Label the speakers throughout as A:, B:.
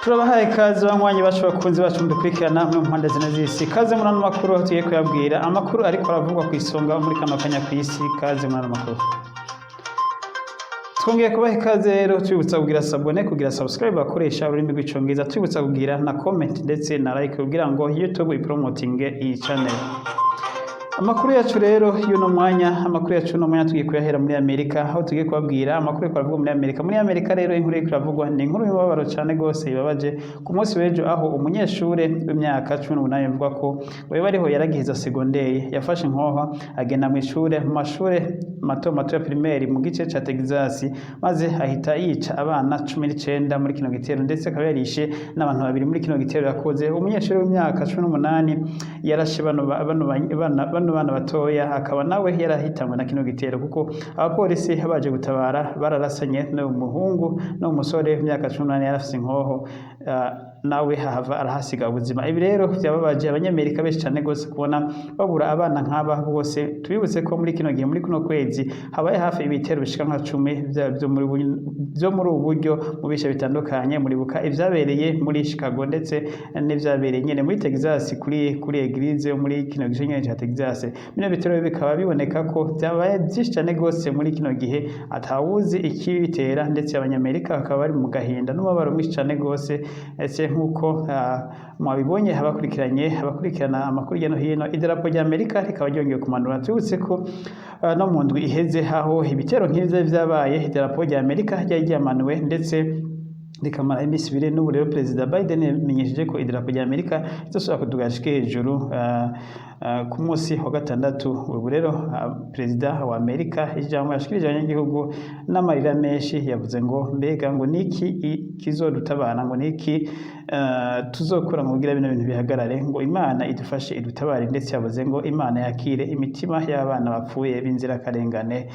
A: turabahaye ikaze banywanyi bacu bakunzi bacu mudukurikirana mu mpande zine z'isi. Ikaze muri ano makuru aho tugiye kuyabwira amakuru ariko aravugwa ku isonga muri kano kanya ku isi. Ikaze muri ano makuru. Twongeye kubaha ikaze rero twibutsa kugira sabone, kugira subscribe bakoresha ururimi rw'icongereza, twibutsa kugira na comment ndetse na like kugira ngo YouTube ipromotinge iyi channel. Amakuru yacu rero y'uno mwanya tugiye kuyahera muri Amerika, aho tugiye kubabwira amakuru y'kwavuga muri Amerika. Muri Amerika rero inkuru y'ikravugwa ni inkuru y'umubabaro cyane gose ibabaje ku munsi w'ejo, aho umunyeshure w'imyaka 18 bivuga ko we bariho yaragihiza secondaire yafashe inkoho agenda mu ishure mu mashure mato ya primaire mu gice ca Texas, maze ahita yica abana 19 muri kino gitero, ndetse akaba yarishe n'abantu babiri muri kino gitero yakoze. Umunyeshure w'imyaka 18 yarashe bana batoya, akaba nawe yarahitanwe na kino gitero kuko abapolisi baje gutabara bararasanye n'umuhungu n'umusore w'imyaka 18 yarafise inkoho, nawe hava arahasiga ubuzima. Ibi rero byababaje abanyamerika benshi cyane gose kubona babura abana nk'aba bose. Tubibutse ko muri kino gihe muri kuno kwezi habaye hafi ibitero bishika nka 10 byo muri ubu buryo mu bice bitandukanye. Muribuka ivyabereye muri Chicago ndetse n'ivyabereye nyene muri Texas kuri eglise muri kino gice nyene ca Texas. Bino bitero bikaba biboneka ko byabaye byinshi cyane gose muri kino gihe atawuzi ikibitera, ndetse abanyamerika bakaba bari mu gahinda n'umubabaro mwinshi cyane gose. Ese nkuko mwabibonye abakurikirana amakuru ya no hino, idarapo rya Amerika rikaba ryongeye kumanura. Tubutse ko no mu ndwi iheze aho ibitero nk'ivyo vyabaye, idarapo rya Amerika ryari ryamanuwe ndetse rikamara iminsi ibiri. N'ubu rero Perezida Biden yamenyesheje ko idarapo rya Amerika rizosubira kudugashika hejuru ku munsi wa gatandatu. Ubu rero Perezida wa Amerika ijambo yashikirije abanyagihugu n'amarira menshi, yavuze ngo mbega ngo niki kizodutabana, ngo niki tuzokora mu kugira bino bintu bihagarare, ngo Imana idufashe idutabare, ndetse yavuze ngo Imana yakire imitima y'abana bapfuye b'inzirakarengane.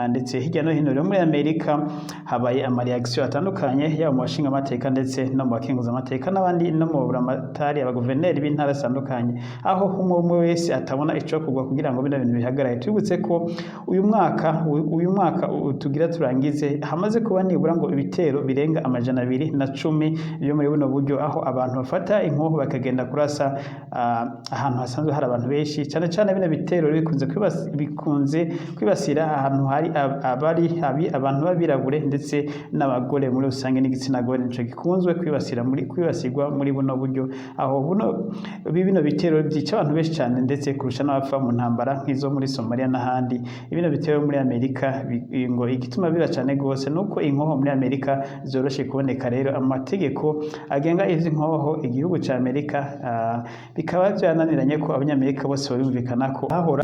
A: Ndetse hirya no hino rero muri Amerika habaye amareaction atandukanye, yaba mu bashinga amateka ndetse no mu bakenguza amateka n'abandi no mu buramatari abaguverineri b'intara zitandukanye, aho umwe wese atabona ico kugwa kugira ngo bino bintu bihagarare. Tubutse ko uyu mwaka tugira turangize hamaze kuba nibura ngo ibitero birenga 210 byo muri buno buryo, aho abantu bafata inkoho bakagenda kurasa ahantu hasanzwe hari abantu benshi. Cyane cyane bino bitero bikunze kwibasira ahantu hari abantu babirabure ndetse n'abagore muri rusange n'igitsina gore, nico gikunzwe kwibasirwa muri buno buryo, aho bino bitero byica abantu benshi cyane ndetse kurusha n'abapfa mu ntambara nk'izo muri Somalia n'ahandi. Ibino bitero muri Amerika ngo igituma biba cyane gose nuko inkoho muri Amerika zoroshe kuboneka. Rero amategeko agenga izi nkoho igihugu ca Amerika bikaba byananiranye ko abanyamerika bose babumvikana ko. Ahora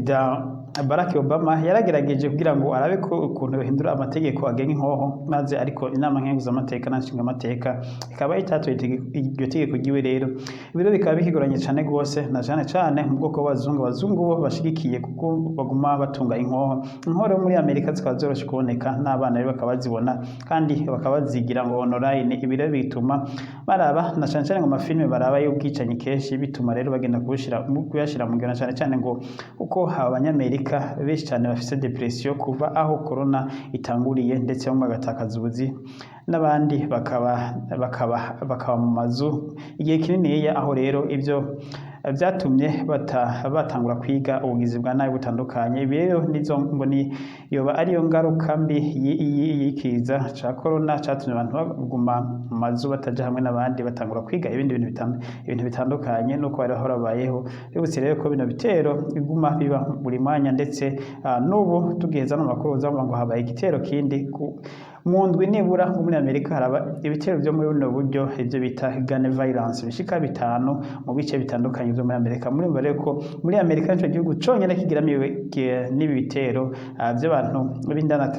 A: Barack Obama yaragerageje kugira ngo arabe ko ukuntu bahindura amategeko agenga inkoho, maze ariko inama nkenguza amateka n'nshinga amateka ikaba itatoye iryo tegeko giwe. Rero ibiro bikaba bikigoranye cyane gose, na cyane mu bwoko abazungu bo bashigikiye kuko baguma batunga inkoho muri Amerika zikaba zoroshe kuboneka, n'abana rero bakaba bazibona kandi bakaba bazigira ngo online. Ibiro bituma baraba na cyane ngo amafilme baraba y'ubwicanyi kenshi, bituma rero bagenda kuyashira mu ngena cyane ngo uko abanyamerika benshi cyane bafise depression kuva aho corona itanguriye, ndetse bamwe bagatakaza ubuzi n'abandi bakaba mu mazu igihe kinini, aho rero ibyo byatumye batangura kwiga ubugizi bwa nabi butandukanye. Ibi rero nizo mboni yoba ariyo ngaruka mbi yikiza ca corona catumye abantu baguma mu mazu bataja hamwe n'abandi, batangura kwiga ibindi bintu bitandukanye nuko bari horabayeho. Bibutse rero ko bino bitero biguma biba buri mwanya, ndetse n'ubu tugeza no makuru uzamba ngo habaye igitero kindi mu ndwi nibura muri Amerika. Haraba ibitero byo muri buno buryo, ibyo bita gun violence, bishika 5 mu bice bitandukanye byo muri Amerika. Muri mbere ko muri Amerika nico gihugu conyene kigira n'ibi bitero by'abantu b'indana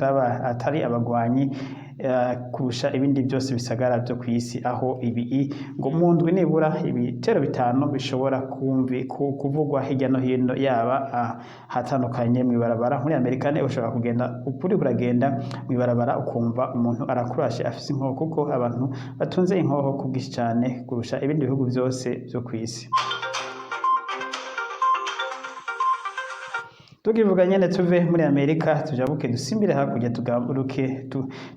A: atari abagwanyi kurusha ibindi byose bisagara byo ku isi, aho ibi ngo mu ndwi nibura ibitero 5 bishobora kuvugwa hirya no hino, yaba hatandukanye mu ibarabara. Muri Amerika ne ushobora kugenda uragenda mu ibarabara ukumva umuntu arakurashe afise inkoho, kuko abantu batunze inkoho kubwishi cyane kurusha ibindi bihugu byose byo ku isi. tukivuga nyene tuve muri Amerika tujabuke dusimbire hakurya tugaruke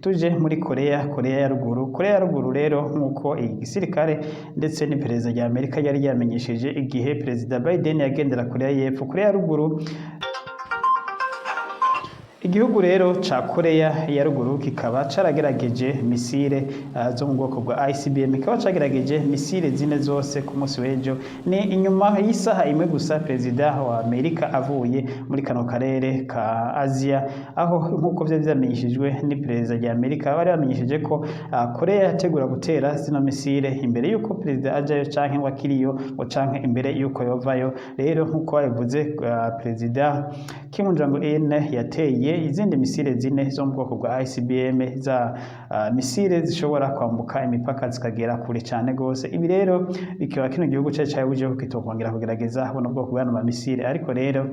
A: tuje muri Korea ya ruguru rero nk'uko igisirikare ndetse n'iperereza rya Amerika yari yamenyesheje igihe Perezida Biden yagendera Korea y'Epfo. Korea ya ruguru igihugu rero ca Korea ya ruguru kikaba caragerageje misile zo mu bwoko bwa ICBM, kikaba cagerageje misile zine zose ku munsi w'ejo. Ni inyuma y'isaha imwe gusa Perezida wa Amerika avuye muri kano karere ka Asia, aho nk'uko vyari vyamenyeshejwe n'iperereza rya Amerika bari bamenyesheje ko Korea yategura gutera zino misile imbere y'uko Perezida ajayo canke ngo akiriyo ngo canke imbere y'uko yovayo. Rero nk'uko babivuze Perezida Kim Jong-un yateye izindi misile zine zo mu bwoko bwa ICBM za misile zishobora kwambuka imipaka zikagera kure cyane gose. Ibi rero bikaba kino gihugu cyaje cyabuje kitokongera kugerageza buno bwoko bwa misile, ariko rero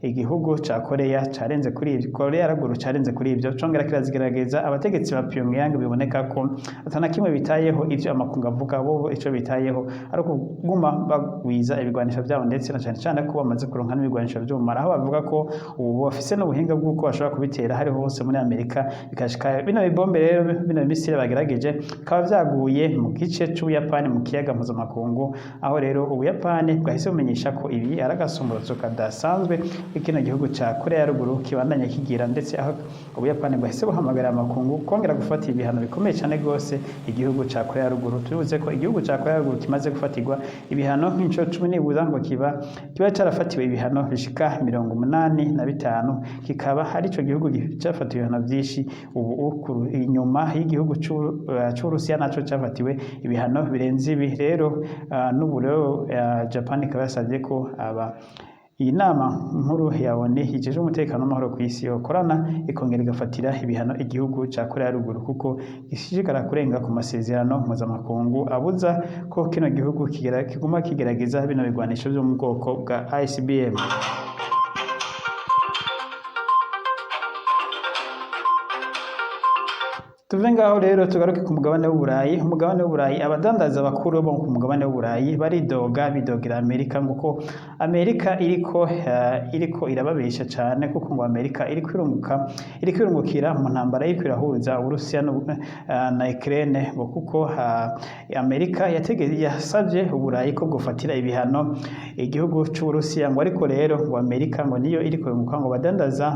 A: igihugu ca Korea carenze kuri ivyo, Korea ya ruguru carenze kuri ivyo congera kirazigerageza. Abategetsi ba Pyongyang biboneka ko atana kimwe bitayeho ivyo amakungu avuga, bo ico bitayeho ari kuguma bagwiza ibigwanisho byabo, ndetse na cyane ko bamaze kuronka n'ibigwanisho by'umumara, aho bavuga ko ubu bafise n'ubuhinga bw'uko bashobora kubitera hari hose muri Amerika bikashika. Bino bibombe rero, bino misile bagerageje bikaba vyaguye mu gice c'Ubuyapani mu kiyaga mpuzamakungu, aho rero Ubuyapani bwahise bumenyesha ko ibi ari agasumburutso kadasanzwe kino gihugu ca Korea ya ruguru kibandanya kigira, ndetse aho Ubuyapani bwahise buhamagara amakungu kongera gufata ibihano bikomeye cyane gose igihugu ca Korea ya ruguru. Tubivuze ko igihugu ca Korea ya ruguru kimaze gufatirwa ibihano nk'inco 10 nibuza ngo kiba carafatiwe ibihano bishika 85, kikaba hari ico gihugu cyafatiwe ibihano byinshi. Ubu inyuma y'igihugu c'Uburusiya naco cyafatiwe ibihano birenze ibi. Rero n'ubu rero Japan ikaba yasabye ko iyi nama nkuru ya ONU yijeje umutekano n'amahoro ku isi yokorana ikongera igafatira ibihano igihugu ca Korea ya ruguru, kuko gishishikara kurenga ku masezerano mpuzamakungu abuza ko kino gihugu kiguma kigerageza bino bigwanisho vyo mu bwoko bwa ICBM. Tuve ngaho rero tugaruke ku mugabane w'Uburayi. Umugabane w'Uburayi, abadandaza bakuru bo ku mugabane w'Uburayi bidogera Amerika nguko Amerika iriko irababesha cyane, kuko ngo Amerika iriko irungukira mu ntambara iriko irahuza Uburusiya na Ukraine, ngo kuko Amerika yasavye Uburayi ko gufatira ibihano igihugu c'Uburusiya, ngo ariko rero ngo Amerika ngo niyo iriko irunguka, ngo badandaza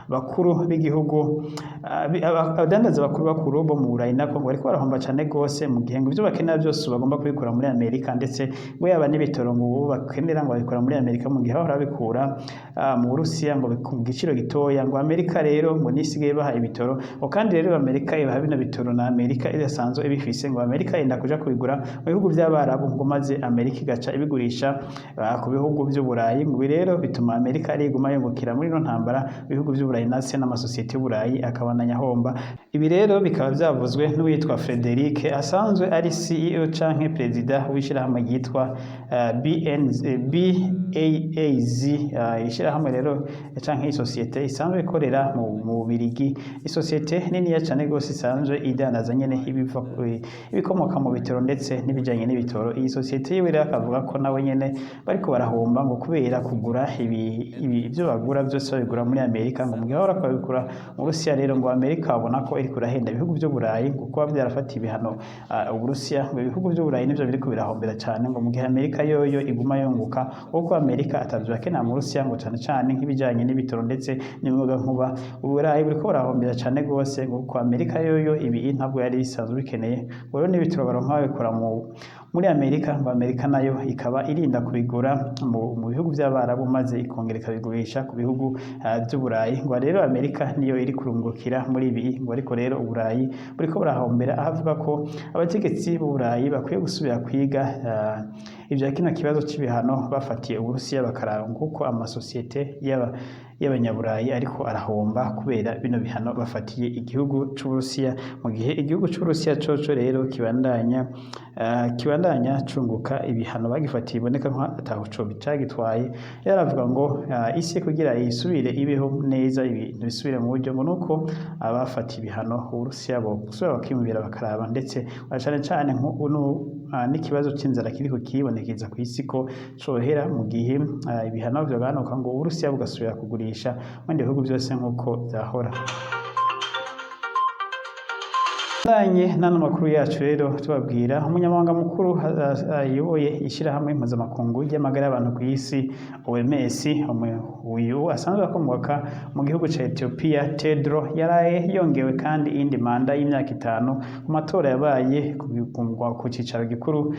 A: bakuru b'igihugu abadandaza bakuru bo mu Burayi nako ngo ariko barahomba cyane gose, mu gihe ngo ivyo bakenera byose bagomba kubikura muri Amerika, ndetse ngo yaba n'ibitoro ngo bakenera ngo babikura muri Amerika, mu gihe bahora bikura mu Burusiya ngo ku giciro gitoya. Ngo Amerika rero ngo nisigaye baha ibitoro, ngo kandi rero Amerika ibaha bino bitoro na Amerika irasanzwe ibifise, ngo Amerika yenda kuja kubigura mu bihugu by'Abarabu, ngo maze Amerika igaca ibigurisha ku bihugu by'Uburayi. Ngo rero bituma Amerika ari iguma yungukira muri no ntambara ibihugu by'Uburayi nase n'amasosiyete y'Uburayi akabandanya homba. Ibi rero bikaba byavuzwe n'uwitwa Frederic, asanzwe ari CEO canke perezida w'ishirahamwe ryitwa BAAZ. Ishirahamwe rero canke isosiyete isanzwe ikorera mu Bubiligi, isosiyete nini cyane gose isanzwe idandaza nyene ibikomoka mu bitoro ndetse n'ibijanye n'ibitoro. Iyi sosiyete yiwe rero akavuga ko nawe nyene bariko barahomba, ngo kubera kugura ibyo bagura byose babigura muri Amerika, ngo mu gihe bahora babikura mu Burusiya. Rero ngo Amerika abona ko iriko irahenda ibihugu by'Uburayi, ngo kuba byarafata ibihano Uburusiya, ngo ibihugu by'Uburayi nivyo biriko birahombera cyane, ngo mu gihe Amerika yoyo iguma yunguka, kuko Amerika atavyo akenera mu Burusiya, ngo cyane nk'ibijanye n'ibitoro ndetse n'imiyaga nkuba. Uburayi buriko burahombera cyane gose, ngo kuko Amerika yoyo ibi ntabwo yari isanzwe bikeneye, ngo rero n'ibitoro baronka babikora muri Amerika, ngo Amerika nayo ikaba irinda kubigura mu bihugu by'Abarabu maze ikongera ikabigurisha ku bihugu by'Uburayi. Ngo rero Amerika niyo iri kurungukira muri ibi, ngo ariko rero Uburayi buriko burahombera, ahavuga ko abategetsi b'Uburayi bakwiye gusubira kwiga ivya kino kibazo c'ibihano bafatiye Uburusiya, bakaraba kuko amasosiyete y'abanyaburayi ariko arahomba kubera bino bihano bafatiye igihugu c'Uburusiya mu gihe igihugu c'Uburusiya coco rero kibandanya cunguka ibihano bagifatiye iboneka nko ataho co cagitwaye yaravuga ngo isi kugira isubire ibeho neza ibintu bisubire mu buryo ngo nuko abafatiye ibihano Uburusiya bosubira bakimubira bakaraba ndetse cane cane n'ikibazo c'inzara kiriko kibonekeza ku isi ko cohera mu gihe ibihano vyogabanuka ngo Uburusiya bugasubira kugurisha mu bindi bihugu byose nk'uko vyahora. Ndanye n'ano makuru yacu rero tubabwira umunyamabanga mukuru ayoboye ishirahamwe mpuzamakungu ry'amagara y'abantu ku isi OMS uyu asanzwe akomoka mu gihugu ca Ethiopia Tedros yaraye yongewe kandi indi manda y'imyaka 5 ku matora yabaye ku cicaro gikuru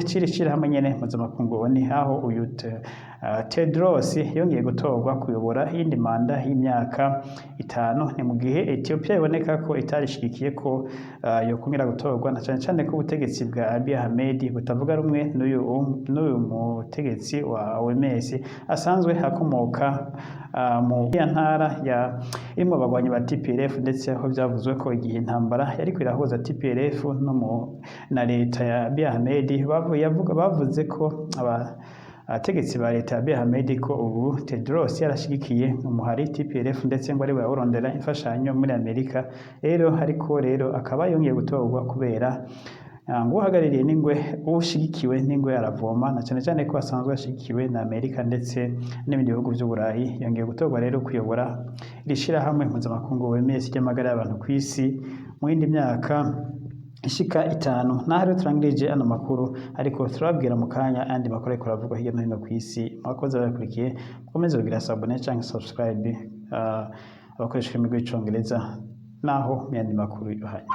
A: c'iri shirahamwe nyene mpuzamakungu ONU aho uyu Tedros yongeye gutorwa kuyobora iyindi manda y'imyaka 5 ni mu gihe Ethiopia iboneka ko itarishigikiye ko yokumira gutorwa na cane ko ubutegetsi bwa Abiy Ahmed butavuga rumwe n'uyu mutegetsi wa OMS asanzwe akomoka mu ntara imwe abagwanyi ba TPLF ndetse aho byavuzwe ko igihe intambara yari kwirahuza TPLF na leta ya Abiy Ahmed bavuze ko abategetsi ba leta ya Abiy Ahmed ko ubu Tedros yarashigikiye umuhari TPLF ndetse ngo ari we urondera imfashanyo muri Amerika ariko akaba yongeye gutorwa kubera ngo uhagarariye n'ingwe ushigikiwe n'ingwe aravoma na cyane ko asanzwe ashigikiwe na Amerika ndetse n'ibindi bihugu by'Uburayi yongeye gutorwa rero kuyobora irishirahamwe mpuzamakungu OMS ry'amagara y'abantu ku isi mu yindi myaka ishika 5 naho turangirije ano makuru ariko turabwira mu kanya andi makuru ariko aravugwa hirya no hino ku isi abakozi bakurikiye mukomeze kugira abone cyangwa subscribe abakoresha imigwi y'Icongereza naho myandi makuru yohanye.